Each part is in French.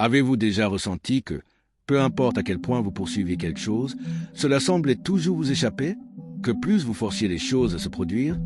Avez-vous déjà ressenti que, peu importe à quel point vous poursuiviez quelque chose, cela semblait toujours vous échapper? Que plus vous forciez les choses à se produire,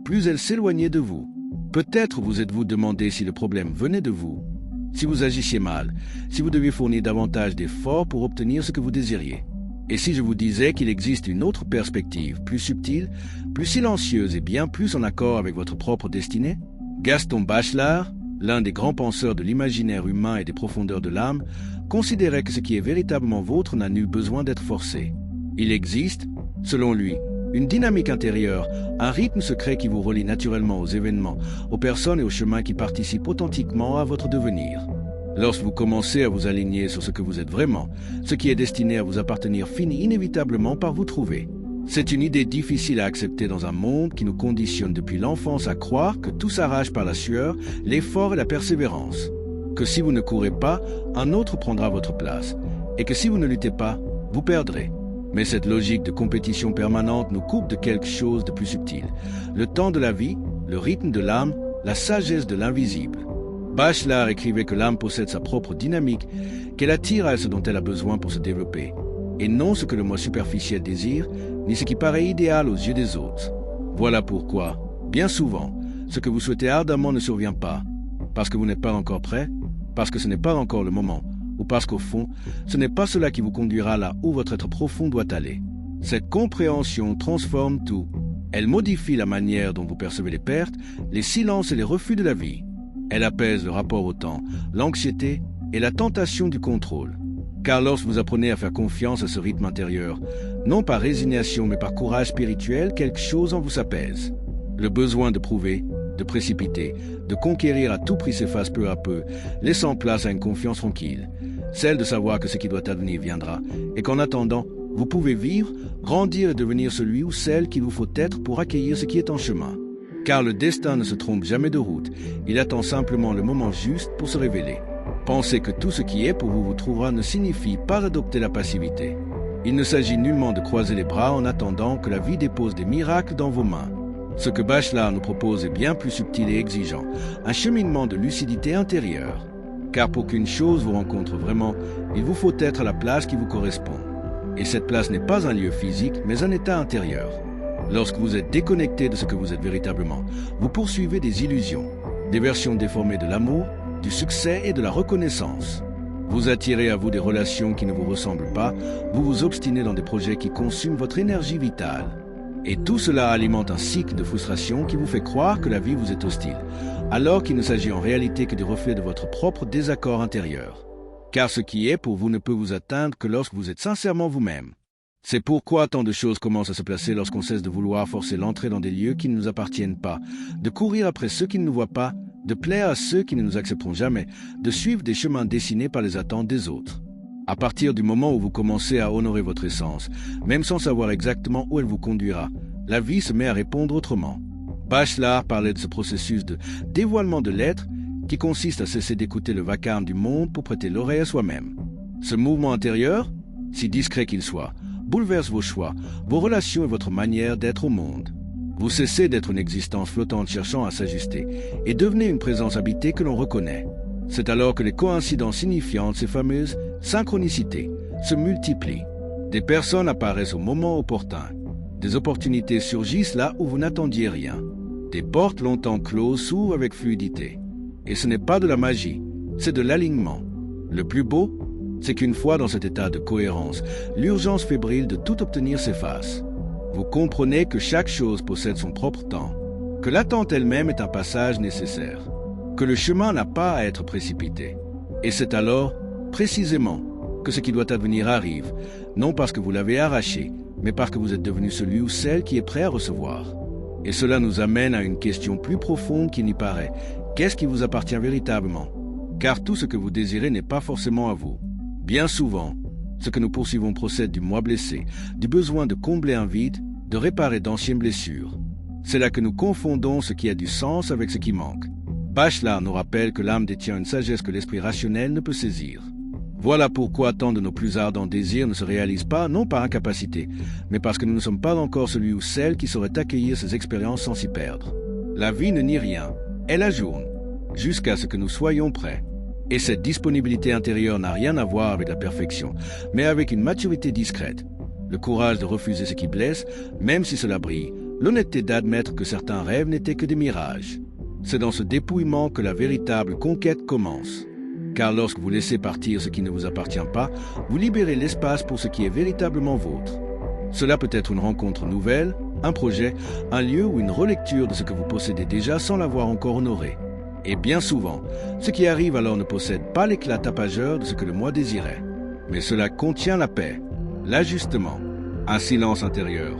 plus elles s'éloignaient de vous. Peut-être vous êtes-vous demandé si le problème venait de vous, si vous agissiez mal, si vous deviez fournir davantage d'efforts pour obtenir ce que vous désiriez. Et si je vous disais qu'il existe une autre perspective, plus subtile, plus silencieuse et bien plus en accord avec votre propre destinée? Gaston Bachelard, l'un des grands penseurs de l'imaginaire humain et des profondeurs de l'âme, considérait que ce qui est véritablement vôtre n'a nul besoin d'être forcé. Il existe, selon lui, une dynamique intérieure, un rythme secret qui vous relie naturellement aux événements, aux personnes et aux chemins qui participent authentiquement à votre devenir. Lorsque vous commencez à vous aligner sur ce que vous êtes vraiment, ce qui est destiné à vous appartenir finit inévitablement par vous trouver. C'est une idée difficile à accepter dans un monde qui nous conditionne depuis l'enfance à croire que tout s'arrache par la sueur, l'effort et la persévérance. Que si vous ne courez pas, un autre prendra votre place, et que si vous ne luttez pas, vous perdrez. Mais cette logique de compétition permanente nous coupe de quelque chose de plus subtil. Le temps de la vie, le rythme de l'âme, la sagesse de l'invisible. Bachelard écrivait que l'âme possède sa propre dynamique, qu'elle attire à ce dont elle a besoin pour se développer, et non ce que le moi superficiel désire, ni ce qui paraît idéal aux yeux des autres. Voilà pourquoi, bien souvent, ce que vous souhaitez ardemment ne survient pas, parce que vous n'êtes pas encore prêt, parce que ce n'est pas encore le moment, ou parce qu'au fond, ce n'est pas cela qui vous conduira là où votre être profond doit aller. Cette compréhension transforme tout. Elle modifie la manière dont vous percevez les pertes, les silences et les refus de la vie. Elle apaise le rapport au temps, l'anxiété et la tentation du contrôle. Car lorsque vous apprenez à faire confiance à ce rythme intérieur, non par résignation mais par courage spirituel, quelque chose en vous s'apaise. Le besoin de prouver, de précipiter, de conquérir à tout prix s'efface peu à peu, laissant place à une confiance tranquille, celle de savoir que ce qui doit advenir viendra, et qu'en attendant, vous pouvez vivre, grandir et devenir celui ou celle qu'il vous faut être pour accueillir ce qui est en chemin. Car le destin ne se trompe jamais de route, il attend simplement le moment juste pour se révéler. Penser que tout ce qui est pour vous vous trouvera ne signifie pas adopter la passivité. Il ne s'agit nullement de croiser les bras en attendant que la vie dépose des miracles dans vos mains. Ce que Bachelard nous propose est bien plus subtil et exigeant, un cheminement de lucidité intérieure. Car pour qu'une chose vous rencontre vraiment, il vous faut être à la place qui vous correspond. Et cette place n'est pas un lieu physique, mais un état intérieur. Lorsque vous êtes déconnecté de ce que vous êtes véritablement, vous poursuivez des illusions, des versions déformées de l'amour, du succès et de la reconnaissance. Vous attirez à vous des relations qui ne vous ressemblent pas, vous vous obstinez dans des projets qui consument votre énergie vitale. Et tout cela alimente un cycle de frustration qui vous fait croire que la vie vous est hostile, alors qu'il ne s'agit en réalité que des reflets de votre propre désaccord intérieur. Car ce qui est pour vous ne peut vous atteindre que lorsque vous êtes sincèrement vous-même. C'est pourquoi tant de choses commencent à se placer lorsqu'on cesse de vouloir forcer l'entrée dans des lieux qui ne nous appartiennent pas, de courir après ceux qui ne nous voient pas, de plaire à ceux qui ne nous accepteront jamais, de suivre des chemins dessinés par les attentes des autres. À partir du moment où vous commencez à honorer votre essence, même sans savoir exactement où elle vous conduira, la vie se met à répondre autrement. Bachelard parlait de ce processus de dévoilement de l'être qui consiste à cesser d'écouter le vacarme du monde pour prêter l'oreille à soi-même. Ce mouvement intérieur, si discret qu'il soit, bouleverse vos choix, vos relations et votre manière d'être au monde. Vous cessez d'être une existence flottante cherchant à s'ajuster et devenez une présence habitée que l'on reconnaît. C'est alors que les coïncidences signifiantes, ces fameuses synchronicités, se multiplient. Des personnes apparaissent au moment opportun. Des opportunités surgissent là où vous n'attendiez rien. Des portes longtemps closes s'ouvrent avec fluidité. Et ce n'est pas de la magie, c'est de l'alignement. Le plus beau, c'est qu'une fois dans cet état de cohérence, l'urgence fébrile de tout obtenir s'efface. Vous comprenez que chaque chose possède son propre temps, que l'attente elle-même est un passage nécessaire, que le chemin n'a pas à être précipité. Et c'est alors, précisément, que ce qui doit advenir arrive, non parce que vous l'avez arraché, mais parce que vous êtes devenu celui ou celle qui est prêt à recevoir. Et cela nous amène à une question plus profonde qu'il n'y paraît. Qu'est-ce qui vous appartient véritablement? Car tout ce que vous désirez n'est pas forcément à vous. Bien souvent, ce que nous poursuivons procède du moi blessé, du besoin de combler un vide, de réparer d'anciennes blessures. C'est là que nous confondons ce qui a du sens avec ce qui manque. Bachelard nous rappelle que l'âme détient une sagesse que l'esprit rationnel ne peut saisir. Voilà pourquoi tant de nos plus ardents désirs ne se réalisent pas, non par incapacité, mais parce que nous ne sommes pas encore celui ou celle qui saurait accueillir ces expériences sans s'y perdre. La vie ne nie rien, elle ajourne, jusqu'à ce que nous soyons prêts. Et cette disponibilité intérieure n'a rien à voir avec la perfection, mais avec une maturité discrète. Le courage de refuser ce qui blesse, même si cela brille. L'honnêteté d'admettre que certains rêves n'étaient que des mirages. C'est dans ce dépouillement que la véritable conquête commence. Car lorsque vous laissez partir ce qui ne vous appartient pas, vous libérez l'espace pour ce qui est véritablement vôtre. Cela peut être une rencontre nouvelle, un projet, un lieu ou une relecture de ce que vous possédez déjà sans l'avoir encore honoré. Et bien souvent, ce qui arrive alors ne possède pas l'éclat tapageur de ce que le moi désirait. Mais cela contient la paix, l'ajustement, un silence intérieur.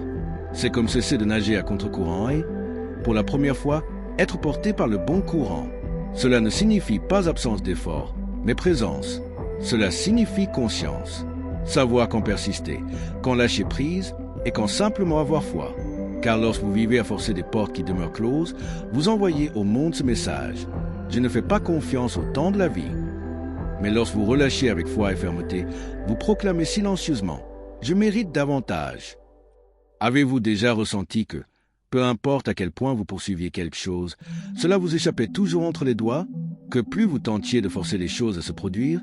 C'est comme cesser de nager à contre-courant et, pour la première fois, être porté par le bon courant. Cela ne signifie pas absence d'effort, mais présence. Cela signifie conscience. Savoir quand persister, quand lâcher prise et quand simplement avoir foi. Car lorsque vous vivez à forcer des portes qui demeurent closes, vous envoyez au monde ce message. Je ne fais pas confiance au temps de la vie. Mais lorsque vous relâchez avec foi et fermeté, vous proclamez silencieusement. Je mérite davantage. Avez-vous déjà ressenti que, peu importe à quel point vous poursuiviez quelque chose, cela vous échappait toujours entre les doigts, que plus vous tentiez de forcer les choses à se produire,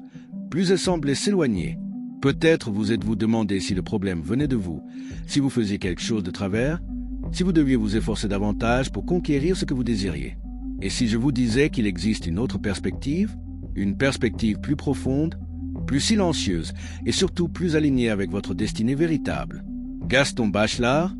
plus elles semblaient s'éloigner. Peut-être vous êtes-vous demandé si le problème venait de vous, si vous faisiez quelque chose de travers, si vous deviez vous efforcer davantage pour conquérir ce que vous désiriez. Et si je vous disais qu'il existe une autre perspective, une perspective plus profonde, plus silencieuse et surtout plus alignée avec votre destinée véritable. Gaston Bachelard,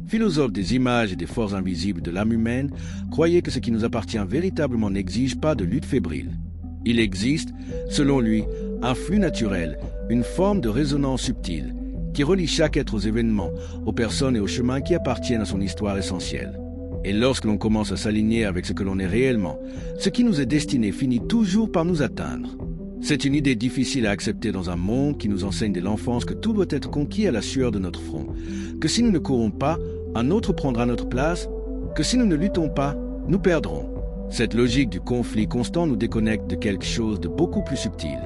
philosophe des images et des forces invisibles de l'âme humaine, croyait que ce qui nous appartient véritablement n'exige pas de lutte fébrile. Il existe, selon lui, un flux naturel, une forme de résonance subtile, qui relie chaque être aux événements, aux personnes et aux chemins qui appartiennent à son histoire essentielle. Et lorsque l'on commence à s'aligner avec ce que l'on est réellement, ce qui nous est destiné finit toujours par nous atteindre. C'est une idée difficile à accepter dans un monde qui nous enseigne dès l'enfance que tout doit être conquis à la sueur de notre front, que si nous ne courons pas, un autre prendra notre place, que si nous ne luttons pas, nous perdrons. Cette logique du conflit constant nous déconnecte de quelque chose de beaucoup plus subtil.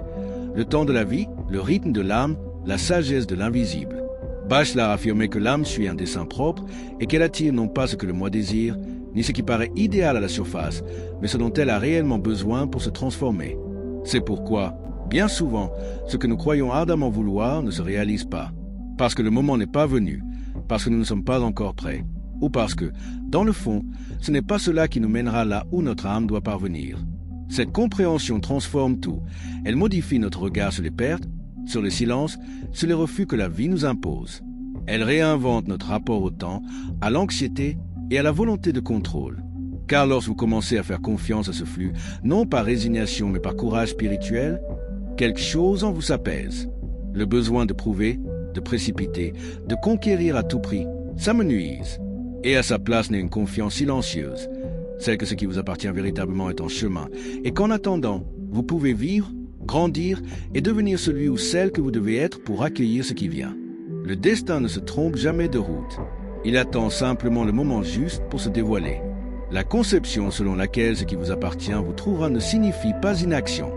Le temps de la vie, le rythme de l'âme, la sagesse de l'invisible. Bachelard affirmait que l'âme suit un dessein propre et qu'elle attire non pas ce que le moi désire, ni ce qui paraît idéal à la surface, mais ce dont elle a réellement besoin pour se transformer. C'est pourquoi, bien souvent, ce que nous croyons ardemment vouloir ne se réalise pas. Parce que le moment n'est pas venu, parce que nous ne sommes pas encore prêts, ou parce que, dans le fond, ce n'est pas cela qui nous mènera là où notre âme doit parvenir. Cette compréhension transforme tout. Elle modifie notre regard sur les pertes, sur les silences, sur les refus que la vie nous impose. Elle réinvente notre rapport au temps, à l'anxiété et à la volonté de contrôle. Car lorsque vous commencez à faire confiance à ce flux, non par résignation mais par courage spirituel, quelque chose en vous s'apaise. Le besoin de prouver, de précipiter, de conquérir à tout prix, ça me nuise. Et à sa place naît une confiance silencieuse, celle que ce qui vous appartient véritablement est en chemin, et qu'en attendant, vous pouvez vivre, grandir et devenir celui ou celle que vous devez être pour accueillir ce qui vient. Le destin ne se trompe jamais de route. Il attend simplement le moment juste pour se dévoiler. La conception selon laquelle ce qui vous appartient vous trouvera ne signifie pas inaction.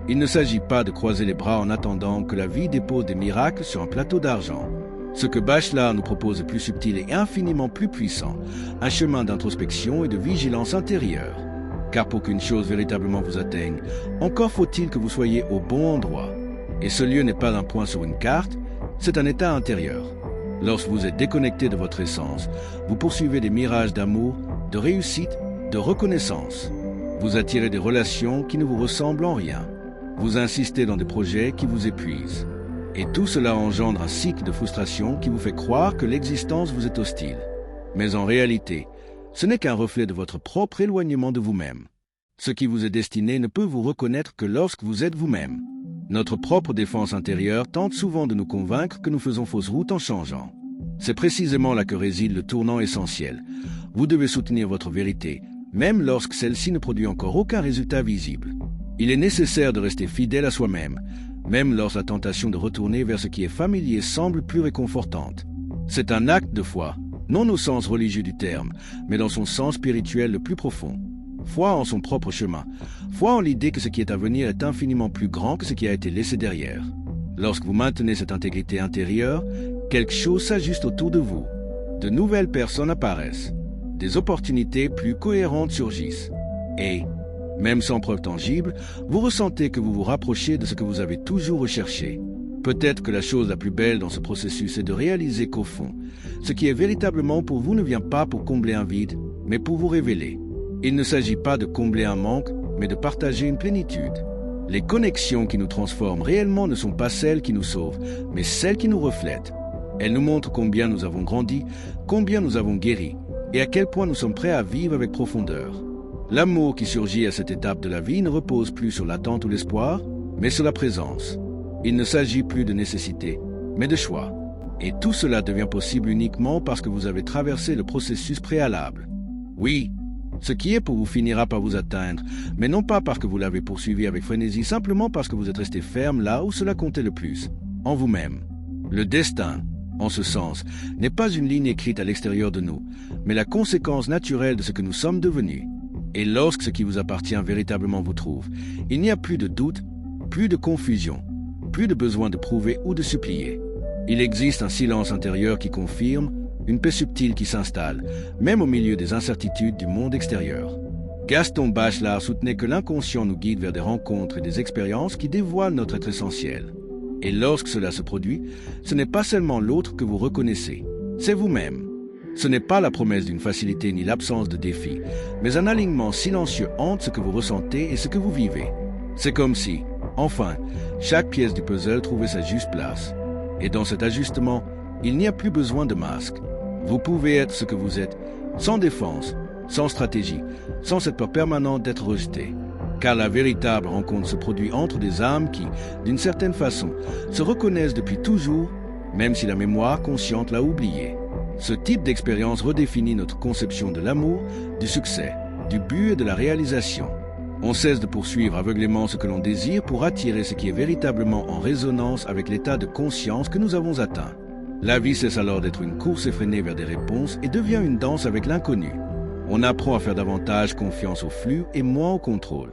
Il ne s'agit pas de croiser les bras en attendant que la vie dépose des miracles sur un plateau d'argent. Ce que Bachelard nous propose est plus subtil et infiniment plus puissant, un chemin d'introspection et de vigilance intérieure. Car pour qu'une chose véritablement vous atteigne, encore faut-il que vous soyez au bon endroit. Et ce lieu n'est pas un point sur une carte, c'est un état intérieur. Lorsque vous êtes déconnecté de votre essence, vous poursuivez des mirages d'amour, de réussite, de reconnaissance. Vous attirez des relations qui ne vous ressemblent en rien. Vous insistez dans des projets qui vous épuisent. Et tout cela engendre un cycle de frustration qui vous fait croire que l'existence vous est hostile. Mais en réalité, ce n'est qu'un reflet de votre propre éloignement de vous-même. Ce qui vous est destiné ne peut vous reconnaître que lorsque vous êtes vous-même. Notre propre défense intérieure tente souvent de nous convaincre que nous faisons fausse route en changeant. C'est précisément là que réside le tournant essentiel. Vous devez soutenir votre vérité, même lorsque celle-ci ne produit encore aucun résultat visible. Il est nécessaire de rester fidèle à soi-même, même lorsque la tentation de retourner vers ce qui est familier semble plus réconfortante. C'est un acte de foi, non au sens religieux du terme, mais dans son sens spirituel le plus profond. Foi en son propre chemin, foi en l'idée que ce qui est à venir est infiniment plus grand que ce qui a été laissé derrière. Lorsque vous maintenez cette intégrité intérieure, quelque chose s'ajuste autour de vous. De nouvelles personnes apparaissent. Des opportunités plus cohérentes surgissent. Et, Même sans preuve tangible, vous ressentez que vous vous rapprochez de ce que vous avez toujours recherché. Peut-être que la chose la plus belle dans ce processus est de réaliser qu'au fond, ce qui est véritablement pour vous ne vient pas pour combler un vide, mais pour vous révéler. Il ne s'agit pas de combler un manque, mais de partager une plénitude. Les connexions qui nous transforment réellement ne sont pas celles qui nous sauvent, mais celles qui nous reflètent. Elles nous montrent combien nous avons grandi, combien nous avons guéri, et à quel point nous sommes prêts à vivre avec profondeur. L'amour qui surgit à cette étape de la vie ne repose plus sur l'attente ou l'espoir, mais sur la présence. Il ne s'agit plus de nécessité, mais de choix. Et tout cela devient possible uniquement parce que vous avez traversé le processus préalable. Oui, ce qui est pour vous finira par vous atteindre, mais non pas parce que vous l'avez poursuivi avec frénésie, simplement parce que vous êtes resté ferme là où cela comptait le plus, en vous-même. Le destin, en ce sens, n'est pas une ligne écrite à l'extérieur de nous, mais la conséquence naturelle de ce que nous sommes devenus. Et lorsque ce qui vous appartient véritablement vous trouve, il n'y a plus de doute, plus de confusion, plus de besoin de prouver ou de supplier. Il existe un silence intérieur qui confirme, une paix subtile qui s'installe, même au milieu des incertitudes du monde extérieur. Gaston Bachelard soutenait que l'inconscient nous guide vers des rencontres et des expériences qui dévoilent notre être essentiel. Et lorsque cela se produit, ce n'est pas seulement l'autre que vous reconnaissez, c'est vous-même. Ce n'est pas la promesse d'une facilité ni l'absence de défis, mais un alignement silencieux entre ce que vous ressentez et ce que vous vivez. C'est comme si, enfin, chaque pièce du puzzle trouvait sa juste place. Et dans cet ajustement, il n'y a plus besoin de masque. Vous pouvez être ce que vous êtes, sans défense, sans stratégie, sans cette peur permanente d'être rejeté. Car la véritable rencontre se produit entre des âmes qui, d'une certaine façon, se reconnaissent depuis toujours, même si la mémoire consciente l'a oublié. Ce type d'expérience redéfinit notre conception de l'amour, du succès, du but et de la réalisation. On cesse de poursuivre aveuglément ce que l'on désire pour attirer ce qui est véritablement en résonance avec l'état de conscience que nous avons atteint. La vie cesse alors d'être une course effrénée vers des réponses et devient une danse avec l'inconnu. On apprend à faire davantage confiance au flux et moins au contrôle.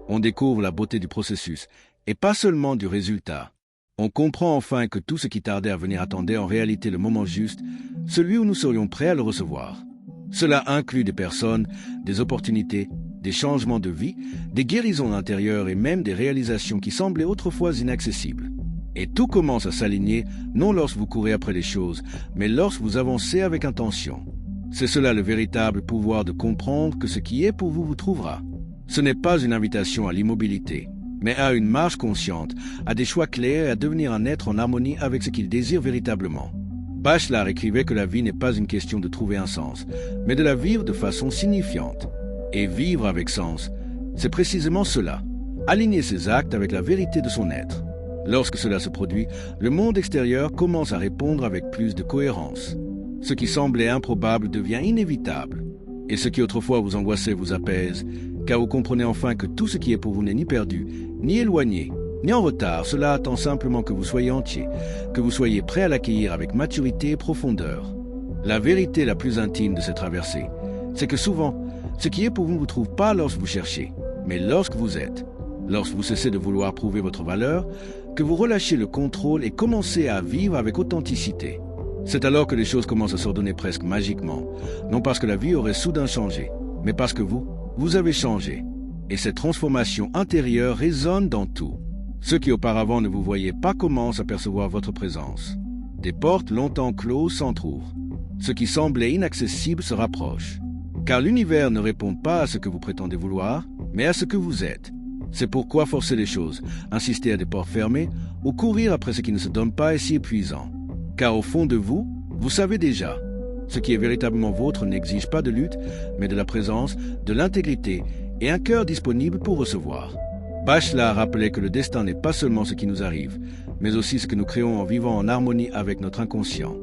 On découvre la beauté du processus, et pas seulement du résultat. On comprend enfin que tout ce qui tardait à venir attendait en réalité le moment juste, celui où nous serions prêts à le recevoir. Cela inclut des personnes, des opportunités, des changements de vie, des guérisons intérieures et même des réalisations qui semblaient autrefois inaccessibles. Et tout commence à s'aligner, non lorsque vous courez après les choses, mais lorsque vous avancez avec intention. C'est cela le véritable pouvoir de comprendre que ce qui est pour vous vous trouvera. Ce n'est pas une invitation à l'immobilité, mais à une marche consciente, à des choix clairs et à devenir un être en harmonie avec ce qu'il désire véritablement. Bachelard écrivait que la vie n'est pas une question de trouver un sens, mais de la vivre de façon signifiante. Et vivre avec sens, c'est précisément cela, aligner ses actes avec la vérité de son être. Lorsque cela se produit, le monde extérieur commence à répondre avec plus de cohérence. Ce qui semblait improbable devient inévitable. Et ce qui autrefois vous angoissait vous apaise, car vous comprenez enfin que tout ce qui est pour vous n'est ni perdu, ni éloigné, ni en retard. Cela attend simplement que vous soyez entier, que vous soyez prêt à l'accueillir avec maturité et profondeur. La vérité la plus intime de cette traversée, c'est que souvent, ce qui est pour vous ne vous trouve pas lorsque vous cherchez, mais lorsque vous êtes. Lorsque vous cessez de vouloir prouver votre valeur, que vous relâchez le contrôle et commencez à vivre avec authenticité. C'est alors que les choses commencent à s'ordonner presque magiquement, non parce que la vie aurait soudain changé, mais parce que vous avez changé. Et cette transformation intérieure résonne dans tout. Ceux qui auparavant ne vous voyaient pas commencent à percevoir votre présence. Des portes longtemps closes s'entr'ouvrent. Ce qui semblait inaccessible se rapproche. Car l'univers ne répond pas à ce que vous prétendez vouloir, mais à ce que vous êtes. C'est pourquoi forcer les choses, insister à des portes fermées, ou courir après ce qui ne se donne pas est si épuisant. Car au fond de vous, vous savez déjà. Ce qui est véritablement vôtre n'exige pas de lutte, mais de la présence, de l'intégrité et un cœur disponible pour recevoir. Bachelard rappelait que le destin n'est pas seulement ce qui nous arrive, mais aussi ce que nous créons en vivant en harmonie avec notre inconscient.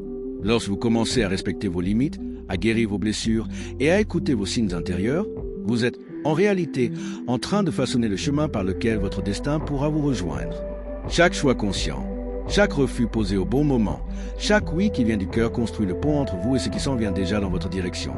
Lorsque vous commencez à respecter vos limites, à guérir vos blessures et à écouter vos signes intérieurs, vous êtes en réalité en train de façonner le chemin par lequel votre destin pourra vous rejoindre. Chaque choix conscient, chaque refus posé au bon moment, chaque oui qui vient du cœur construit le pont entre vous et ce qui s'en vient déjà dans votre direction.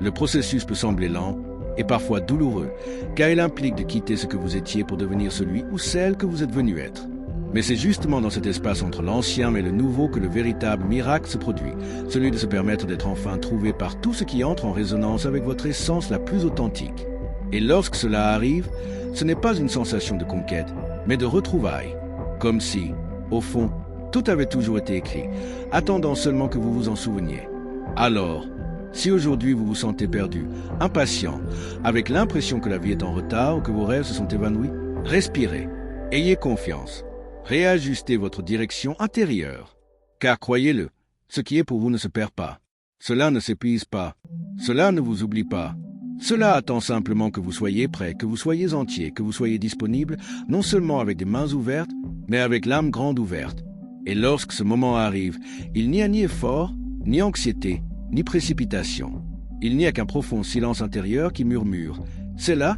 Le processus peut sembler lent et parfois douloureux, car il implique de quitter ce que vous étiez pour devenir celui ou celle que vous êtes venu être. Mais c'est justement dans cet espace entre l'ancien et le nouveau que le véritable miracle se produit, celui de se permettre d'être enfin trouvé par tout ce qui entre en résonance avec votre essence la plus authentique. Et lorsque cela arrive, ce n'est pas une sensation de conquête, mais de retrouvailles. Comme si, au fond, tout avait toujours été écrit, attendant seulement que vous vous en souveniez. Alors, si aujourd'hui vous vous sentez perdu, impatient, avec l'impression que la vie est en retard ou que vos rêves se sont évanouis, respirez, ayez confiance, réajustez votre direction intérieure. Car croyez-le, ce qui est pour vous ne se perd pas. Cela ne s'épuise pas. Cela ne vous oublie pas. Cela attend simplement que vous soyez prêt, que vous soyez entier, que vous soyez disponible, non seulement avec des mains ouvertes, mais avec l'âme grande ouverte. Et lorsque ce moment arrive, il n'y a ni effort, ni anxiété, ni précipitation. Il n'y a qu'un profond silence intérieur qui murmure « C'est là ?»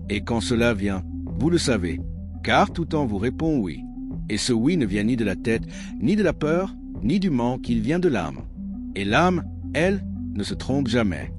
Et quand cela vient, vous le savez, car tout en vous répond oui. Et ce oui ne vient ni de la tête, ni de la peur, ni du manque, il vient de l'âme. Et l'âme, elle, ne se trompe jamais.